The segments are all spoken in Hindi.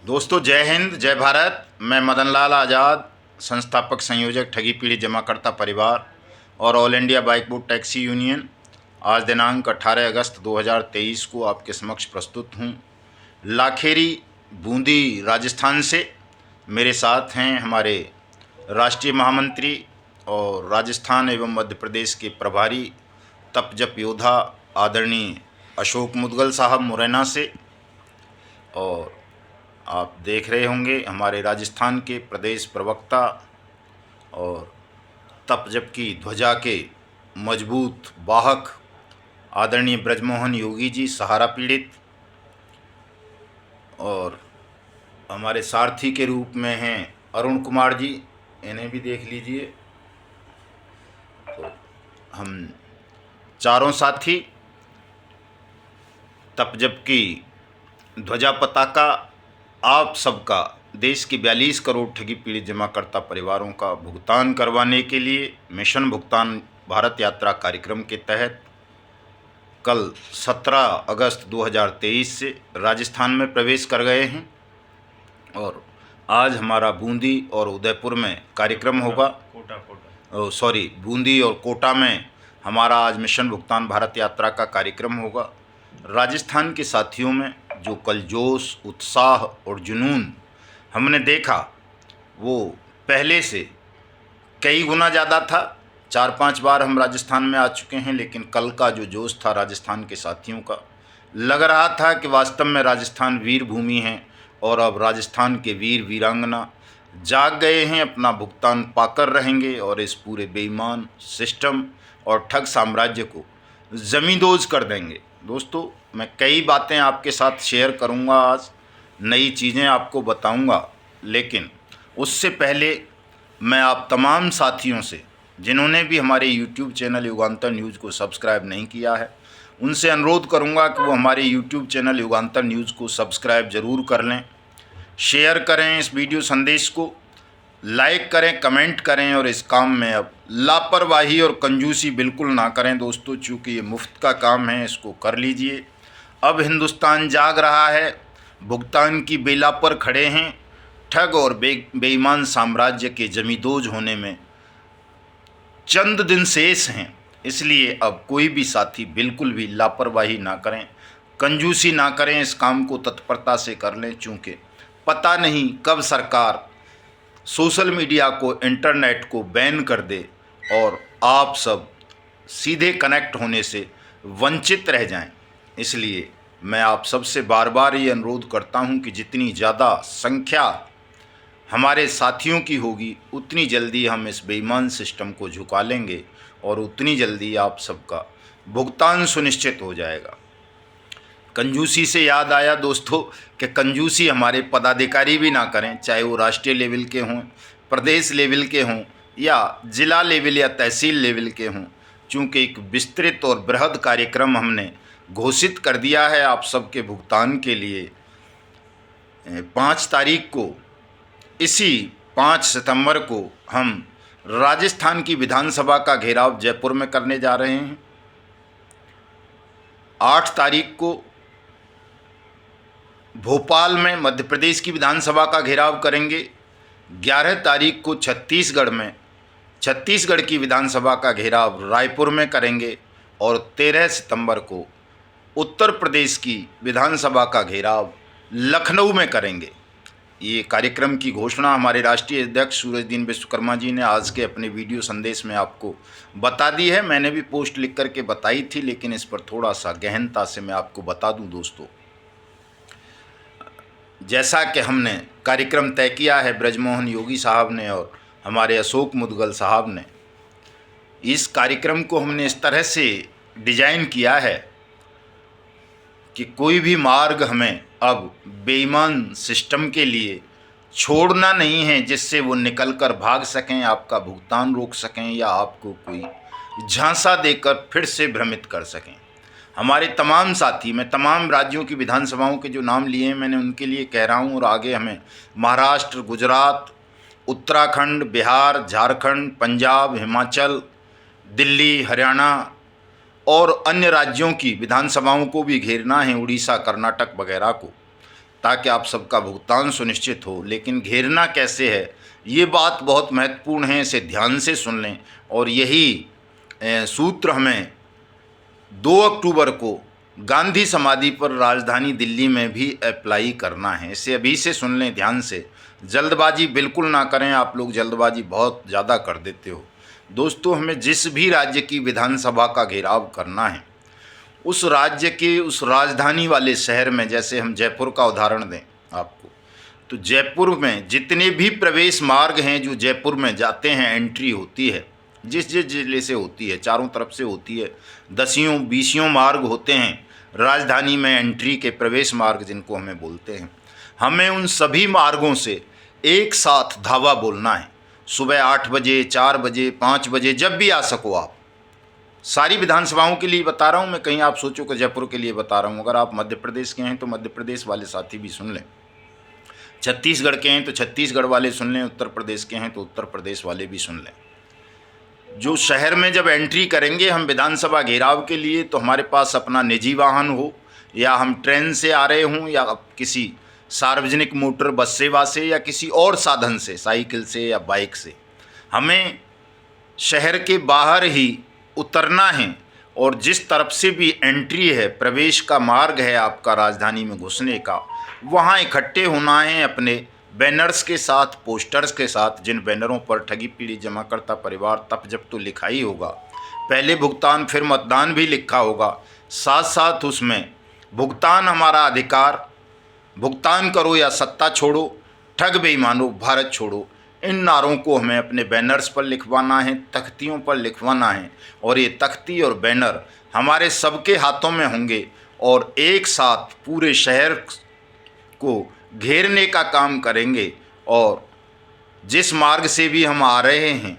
दोस्तों, जय हिंद, जय भारत। मैं मदन लाल आज़ाद, संस्थापक संयोजक ठगी पीड़ित जमाकर्ता परिवार और all India bike board taxi union, आज दिनांक 18 अगस्त 2023 को आपके समक्ष प्रस्तुत हूँ। लाखेरी, बूंदी, राजस्थान से मेरे साथ हैं हमारे राष्ट्रीय महामंत्री और राजस्थान एवं मध्य प्रदेश के प्रभारी तप जप योद्धा आदरणीय अशोक मुदगल साहब मुरैना से, और आप देख रहे होंगे हमारे राजस्थान के प्रदेश प्रवक्ता और तप जप की ध्वजा के मजबूत वाहक आदरणीय ब्रजमोहन योगी जी, सहारा पीड़ित, और हमारे सारथी के रूप में हैं अरुण कुमार जी, इन्हें भी देख लीजिए। तो हम चारों साथी तप जप की ध्वजा पताका आप सबका, देश की 42 करोड़ ठगी पीड़ित जमाकर्ता परिवारों का भुगतान करवाने के लिए मिशन भुगतान भारत यात्रा कार्यक्रम के तहत कल 17 अगस्त 2023 से राजस्थान में प्रवेश कर गए हैं और आज हमारा बूंदी और उदयपुर में कार्यक्रम होगा। बूंदी और कोटा में हमारा आज मिशन भुगतान भारत यात्रा का कार्यक्रम होगा। राजस्थान के साथियों में जो कल जोश, उत्साह और जुनून हमने देखा वो पहले से कई गुना ज़्यादा था। 4-5 बार हम राजस्थान में आ चुके हैं, लेकिन कल का जो जोश था राजस्थान के साथियों का, लग रहा था कि वास्तव में राजस्थान वीर भूमि है और अब राजस्थान के वीर वीरांगना जाग गए हैं, अपना भुगतान पाकर रहेंगे और इस पूरे बेईमान सिस्टम और ठग साम्राज्य को ज़मींदोज़ कर देंगे। दोस्तों, मैं कई बातें आपके साथ शेयर करूंगा, आज नई चीज़ें आपको बताऊंगा, लेकिन उससे पहले मैं आप तमाम साथियों से जिन्होंने भी हमारे YouTube चैनल युगांतर न्यूज़ को सब्सक्राइब नहीं किया है, उनसे अनुरोध करूंगा कि वो हमारे YouTube चैनल युगांतर न्यूज़ को सब्सक्राइब ज़रूर कर लें, शेयर करें, इस वीडियो संदेश को लाइक करें, कमेंट करें और इस काम में अब लापरवाही और कंजूसी बिल्कुल ना करें दोस्तों, चूँकि ये मुफ्त का काम है, इसको कर लीजिए। अब हिंदुस्तान जाग रहा है, भुगतान की बेला पर खड़े हैं। ठग और बेईमान साम्राज्य के जमींदोज होने में चंद दिन शेष हैं, इसलिए अब कोई भी साथी बिल्कुल भी लापरवाही ना करें, कंजूसी ना करें, इस काम को तत्परता से कर लें, चूँकि पता नहीं कब सरकार सोशल मीडिया को, इंटरनेट को बैन कर दे और आप सब सीधे कनेक्ट होने से वंचित रह जाएं। इसलिए मैं आप सबसे बार बार ये अनुरोध करता हूं कि जितनी ज़्यादा संख्या हमारे साथियों की होगी, उतनी जल्दी हम इस बेईमान सिस्टम को झुका लेंगे और उतनी जल्दी आप सबका भुगतान सुनिश्चित हो जाएगा। कंजूसी से याद आया दोस्तों कि कंजूसी हमारे पदाधिकारी भी ना करें, चाहे वो राष्ट्रीय लेवल के हों, प्रदेश लेवल के हों या जिला लेवल या तहसील लेवल के हों, चूँकि एक विस्तृत और बृहद कार्यक्रम हमने घोषित कर दिया है आप सबके भुगतान के लिए। 5 तारीख को, इसी 5 सितंबर को हम राजस्थान की विधानसभा का घेराव जयपुर में करने जा रहे हैं। 8 तारीख को भोपाल में मध्य प्रदेश की विधानसभा का घेराव करेंगे। 11 तारीख को छत्तीसगढ़ में छत्तीसगढ़ की विधानसभा का घेराव रायपुर में करेंगे और 13 सितंबर को उत्तर प्रदेश की विधानसभा का घेराव लखनऊ में करेंगे। ये कार्यक्रम की घोषणा हमारे राष्ट्रीय अध्यक्ष सूरजदीन विश्वकर्मा जी ने आज के अपने वीडियो संदेश में आपको बता दी है। मैंने भी पोस्ट लिख करके बताई थी, लेकिन इस पर थोड़ा सा गहनता से मैं आपको बता दूं दोस्तों। जैसा कि हमने कार्यक्रम तय किया है, ब्रजमोहन योगी साहब ने और हमारे अशोक मुदगल साहब ने, इस कार्यक्रम को हमने इस तरह से डिजाइन किया है कि कोई भी मार्ग हमें अब बेईमान सिस्टम के लिए छोड़ना नहीं है, जिससे वो निकल कर भाग सकें, आपका भुगतान रोक सकें या आपको कोई झांसा देकर फिर से भ्रमित कर सकें। हमारे तमाम साथी, मैं तमाम राज्यों की विधानसभाओं के जो नाम लिए हैं मैंने उनके लिए कह रहा हूँ, और आगे हमें महाराष्ट्र, गुजरात, उत्तराखंड, बिहार, झारखंड, पंजाब, हिमाचल, दिल्ली, हरियाणा और अन्य राज्यों की विधानसभाओं को भी घेरना है, उड़ीसा, कर्नाटक वगैरह को। ताकि आप सबका भुगतान सुनिश्चित हो। लेकिन घेरना कैसे है, ये बात बहुत महत्वपूर्ण है, इसे ध्यान से सुन लें। और यही सूत्र हमें 2 अक्टूबर को गांधी समाधि पर राजधानी दिल्ली में भी अप्लाई करना है। इसे अभी से सुन लें ध्यान से, जल्दबाजी बिल्कुल ना करें। आप लोग जल्दबाजी बहुत ज़्यादा कर देते हो। दोस्तों, हमें जिस भी राज्य की विधानसभा का घेराव करना है, उस राज्य के उस राजधानी वाले शहर में, जैसे हम जयपुर का उदाहरण दें आपको, तो जयपुर में जितने भी प्रवेश मार्ग हैं जो जयपुर में जाते हैं, एंट्री होती है, जिस जिस जिले से होती है, चारों तरफ से होती है, 10-20 मार्ग होते हैं राजधानी में एंट्री के, प्रवेश मार्ग जिनको हमें बोलते हैं। हमें उन सभी मार्गों से एक साथ धावा बोलना है। सुबह 8 बजे, 4 बजे, 5 बजे, जब भी आ सको आप। सारी विधानसभाओं के लिए बता रहा हूँ मैं, कहीं आप सोचो कि जयपुर के लिए बता रहा हूँ। अगर आप मध्य प्रदेश के हैं तो मध्य प्रदेश वाले साथी भी सुन लें, छत्तीसगढ़ के हैं तो छत्तीसगढ़ वाले सुन लें, उत्तर प्रदेश के हैं तो उत्तर प्रदेश वाले भी सुन लें। जो शहर में जब एंट्री करेंगे हम विधानसभा घेराव के लिए, तो हमारे पास अपना निजी वाहन हो, या हम ट्रेन से आ रहे हों, या किसी सार्वजनिक मोटर बस सेवा से, या किसी और साधन से, साइकिल से या बाइक से, हमें शहर के बाहर ही उतरना है। और जिस तरफ से भी एंट्री है, प्रवेश का मार्ग है आपका राजधानी में घुसने का, वहाँ इकट्ठे होना है अपने बैनर्स के साथ, पोस्टर्स के साथ, जिन बैनरों पर ठगी पीड़ित जमाकर्ता परिवार तप जब तो लिखा ही होगा, पहले भुगतान फिर मतदान भी लिखा होगा, साथ साथ उसमें भुगतान हमारा अधिकार, भुगतान करो या सत्ता छोड़ो, ठग बेईमानो भारत छोड़ो, इन नारों को हमें अपने बैनर्स पर लिखवाना है, तख्तियों पर लिखवाना है। और ये तख्ती और बैनर हमारे सबके हाथों में होंगे और एक साथ पूरे शहर को घेरने का काम करेंगे। और जिस मार्ग से भी हम आ रहे हैं,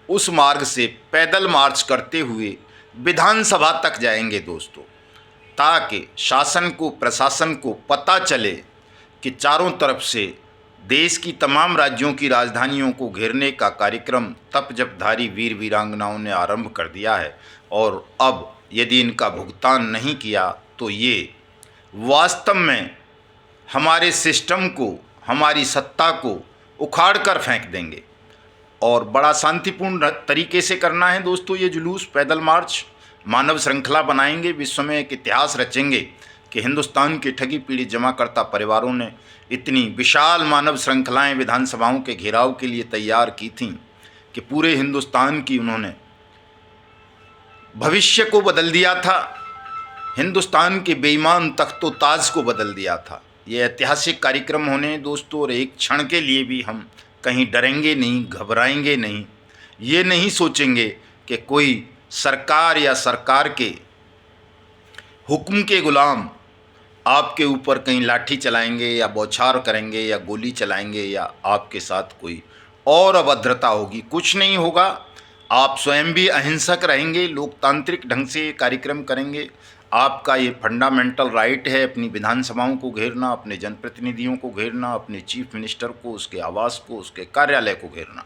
उस मार्ग से पैदल मार्च करते हुए विधानसभा तक जाएंगे दोस्तों, ताकि शासन को, प्रशासन को पता चले कि चारों तरफ से देश की तमाम राज्यों की राजधानियों को घेरने का कार्यक्रम तप जपधारी वीर वीरांगनाओं ने आरंभ कर दिया है। और अब यदि इनका भुगतान नहीं किया तो ये वास्तव में हमारे सिस्टम को, हमारी सत्ता को उखाड़ कर फेंक देंगे। और बड़ा शांतिपूर्ण तरीके से करना है दोस्तों ये जुलूस, पैदल मार्च, मानव श्रृंखला बनाएंगे, विश्व में एक इतिहास रचेंगे कि हिंदुस्तान के ठगी पीड़ित जमाकर्ता परिवारों ने इतनी विशाल मानव श्रृंखलाएं विधानसभाओं के घेराव के लिए तैयार की थीं कि पूरे हिंदुस्तान की उन्होंने भविष्य को बदल दिया था, हिंदुस्तान के बेईमान तख्तो ताज को बदल दिया था। ये ऐतिहासिक कार्यक्रम होने दोस्तों, और एक क्षण के लिए भी हम कहीं डरेंगे नहीं, घबराएंगे नहीं, ये नहीं सोचेंगे कि कोई सरकार या सरकार के हुक्म के गुलाम आपके ऊपर कहीं लाठी चलाएंगे या बौछार करेंगे या गोली चलाएंगे या आपके साथ कोई और अभद्रता होगी। कुछ नहीं होगा। आप स्वयं भी अहिंसक रहेंगे, लोकतांत्रिक ढंग से ये कार्यक्रम करेंगे। आपका ये फंडामेंटल राइट है अपनी विधानसभाओं को घेरना, अपने जनप्रतिनिधियों को घेरना, अपने चीफ मिनिस्टर को, उसके आवास को, उसके कार्यालय को घेरना।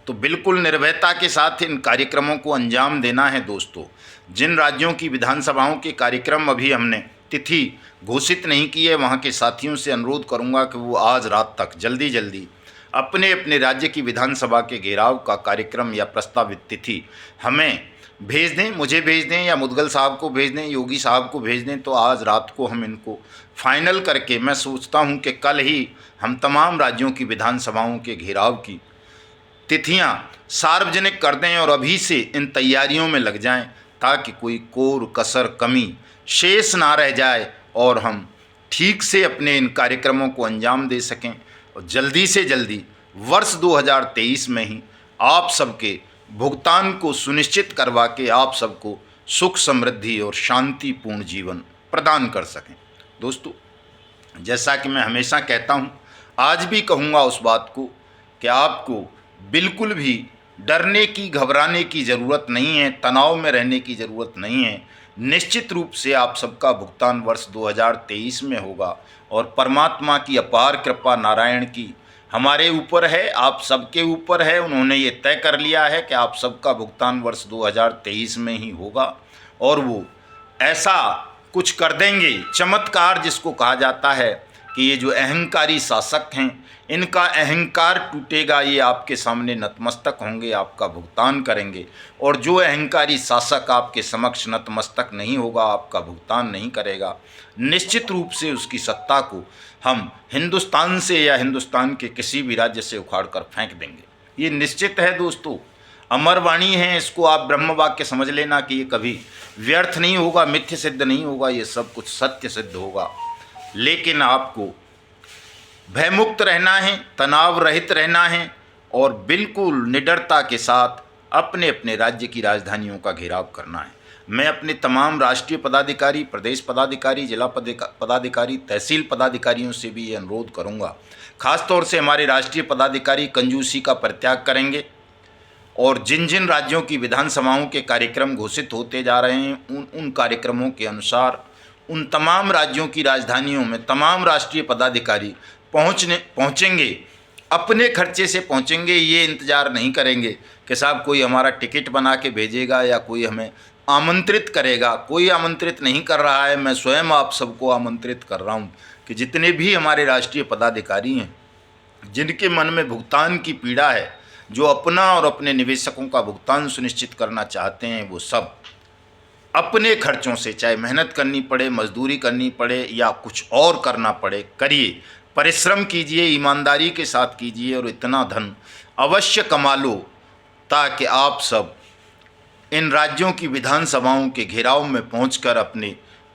तो बिल्कुल निर्भयता के साथ इन कार्यक्रमों को अंजाम देना है दोस्तों। जिन राज्यों की विधानसभाओं के कार्यक्रम अभी हमने तिथि घोषित नहीं की है, वहाँ के साथियों से अनुरोध करूँगा कि वो आज रात तक जल्दी जल्दी अपने अपने राज्य की विधानसभा के घेराव का कार्यक्रम या प्रस्तावित तिथि हमें भेज दें, मुझे भेज दें या मुदगल साहब को भेज दें, योगी साहब को भेज दें। तो आज रात को हम इनको फाइनल करके, मैं सोचता हूं कि कल ही हम तमाम राज्यों की विधानसभाओं के घेराव की तिथियां सार्वजनिक कर दें और अभी से इन तैयारियों में लग जाएं, ताकि कोई कोर कसर कमी शेष ना रह जाए और हम ठीक से अपने इन कार्यक्रमों को अंजाम दे सकें। और जल्दी से जल्दी वर्ष 2023 में ही आप सबके भुगतान को सुनिश्चित करवा के आप सबको सुख, समृद्धि और शांतिपूर्ण जीवन प्रदान कर सकें। दोस्तों, जैसा कि मैं हमेशा कहता हूं, आज भी कहूंगा उस बात को कि आपको बिल्कुल भी डरने की, घबराने की ज़रूरत नहीं है, तनाव में रहने की ज़रूरत नहीं है। निश्चित रूप से आप सबका भुगतान वर्ष 2023 में होगा और परमात्मा की अपार कृपा, नारायण की हमारे ऊपर है, आप सबके ऊपर है। उन्होंने ये तय कर लिया है कि आप सबका भुगतान वर्ष 2023 में ही होगा और वो ऐसा कुछ कर देंगे, चमत्कार जिसको कहा जाता है कि ये जो अहंकारी शासक हैं इनका अहंकार टूटेगा, ये आपके सामने नतमस्तक होंगे, आपका भुगतान करेंगे। और जो अहंकारी शासक आपके समक्ष नतमस्तक नहीं होगा, आपका भुगतान नहीं करेगा, निश्चित रूप से उसकी सत्ता को हम हिंदुस्तान से या हिंदुस्तान के किसी भी राज्य से उखाड़ कर फेंक देंगे। ये निश्चित है दोस्तों, अमर वाणी है। इसको आप ब्रह्म वाक्य समझ लेना कि ये कभी व्यर्थ नहीं होगा, मिथ्य सिद्ध नहीं होगा, ये सब कुछ सत्य सिद्ध होगा। लेकिन आपको भयमुक्त रहना है, तनाव रहित रहना है और बिल्कुल निडरता के साथ अपने अपने राज्य की राजधानियों का घेराव करना है। मैं अपने तमाम राष्ट्रीय पदाधिकारी, प्रदेश पदाधिकारी, जिला पदाधिकारी, तहसील पदाधिकारियों से भी ये अनुरोध करूँगा, खासतौर से हमारे राष्ट्रीय पदाधिकारी कंजूसी का परित्याग करेंगे और जिन जिन राज्यों की विधानसभाओं के कार्यक्रम घोषित होते जा रहे हैं उन कार्यक्रमों के अनुसार उन तमाम राज्यों की राजधानियों में तमाम राष्ट्रीय पदाधिकारी पहुँचेंगे, अपने खर्चे से पहुँचेंगे। ये इंतज़ार नहीं करेंगे कि साहब कोई हमारा टिकट बना के भेजेगा या कोई हमें आमंत्रित करेगा। कोई आमंत्रित नहीं कर रहा है, मैं स्वयं आप सबको आमंत्रित कर रहा हूँ कि जितने भी हमारे राष्ट्रीय पदाधिकारी हैं जिनके मन में भुगतान की पीड़ा है, जो अपना और अपने निवेशकों का भुगतान सुनिश्चित करना चाहते हैं, वो सब अपने खर्चों से, चाहे मेहनत करनी पड़े, मजदूरी करनी पड़े या कुछ और करना पड़े, करिए, परिश्रम कीजिए, ईमानदारी के साथ कीजिए और इतना धन अवश्य कमा लो ताकि आप सब इन राज्यों की विधानसभाओं के घेराव में पहुंचकर अपने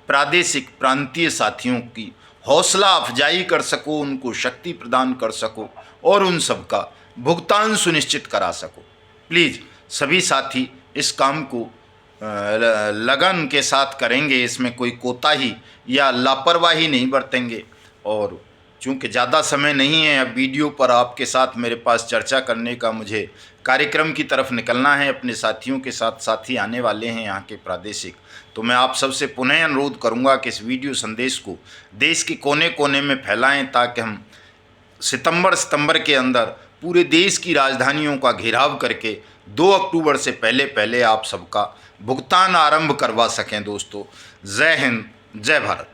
प्रादेशिक प्रांतीय साथियों की हौसला अफजाई कर सको, उनको शक्ति प्रदान कर सको और उन सब का भुगतान सुनिश्चित करा सको। प्लीज़ सभी साथी इस काम को लगन के साथ करेंगे, इसमें कोई कोताही या लापरवाही नहीं बरतेंगे। और चूँकि ज़्यादा समय नहीं है अब वीडियो पर आपके साथ मेरे पास चर्चा करने का, मुझे कार्यक्रम की तरफ निकलना है, अपने साथियों के साथ साथी आने वाले हैं यहाँ के प्रादेशिक। तो मैं आप सबसे पुनः अनुरोध करूँगा कि इस वीडियो संदेश को देश के कोने कोने में फैलाएं ताकि हम सितंबर के अंदर पूरे देश की राजधानियों का घेराव करके 2 अक्टूबर से पहले पहले आप सबका भुगतान आरंभ करवा सकें। दोस्तों, जय हिंद, जय भारत।